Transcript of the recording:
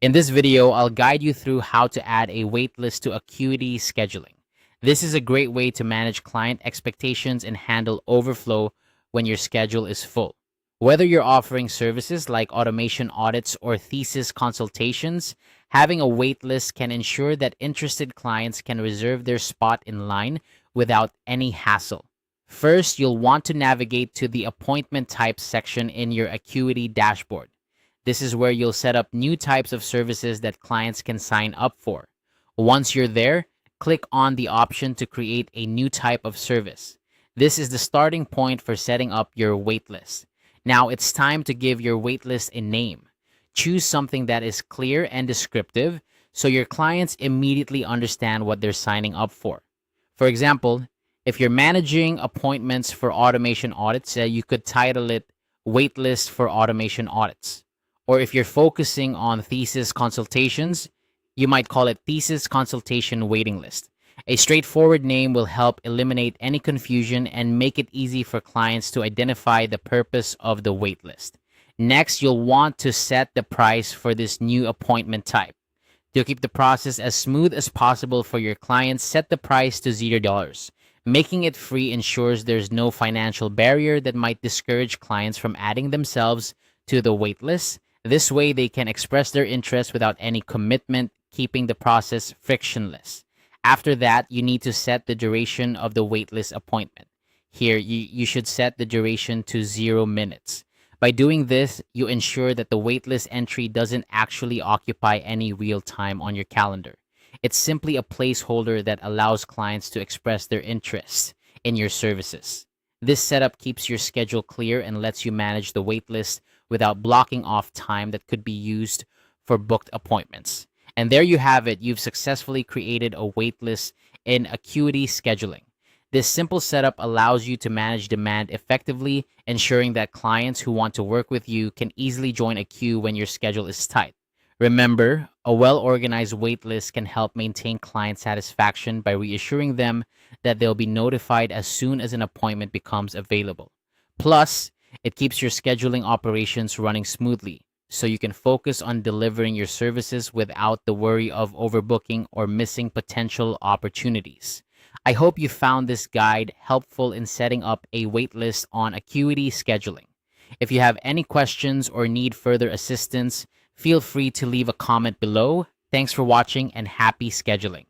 In this video, I'll guide you through how to add a waitlist to Acuity Scheduling. This is a great way to manage client expectations and handle overflow when your schedule is full. Whether you're offering services like automation audits or thesis consultations, having a waitlist can ensure that interested clients can reserve their spot in line without any hassle. First, you'll want to navigate to the appointment types section in your Acuity dashboard. This is where you'll set up new types of services that clients can sign up for. Once you're there, click on the option to create a new type of service. This is the starting point for setting up your waitlist. Now it's time to give your waitlist a name. Choose something that is clear and descriptive so your clients immediately understand what they're signing up for. For example, if you're managing appointments for automation audits, you could title it Waitlist for Automation Audits. Or if you're focusing on thesis consultations, you might call it Thesis Consultation Waiting List. A straightforward name will help eliminate any confusion and make it easy for clients to identify the purpose of the waitlist. Next, you'll want to set the price for this new appointment type. To keep the process as smooth as possible for your clients, set the price to $0. Making it free ensures there's no financial barrier that might discourage clients from adding themselves to the waitlist. This way, they can express their interest without any commitment, keeping the process frictionless. After that, you need to set the duration of the waitlist appointment. Here, you should set the duration to 0 minutes. By doing this, you ensure that the waitlist entry doesn't actually occupy any real time on your calendar. It's simply a placeholder that allows clients to express their interest in your services. This setup keeps your schedule clear and lets you manage the waitlist without blocking off time that could be used for booked appointments. And there you have it. You've successfully created a waitlist in Acuity Scheduling. This simple setup allows you to manage demand effectively, ensuring that clients who want to work with you can easily join a queue when your schedule is tight. Remember, a well-organized waitlist can help maintain client satisfaction by reassuring them that they'll be notified as soon as an appointment becomes available. Plus, it keeps your scheduling operations running smoothly, so you can focus on delivering your services without the worry of overbooking or missing potential opportunities. I hope you found this guide helpful in setting up a waitlist on Acuity Scheduling. If you have any questions or need further assistance, feel free to leave a comment below. Thanks for watching and happy scheduling.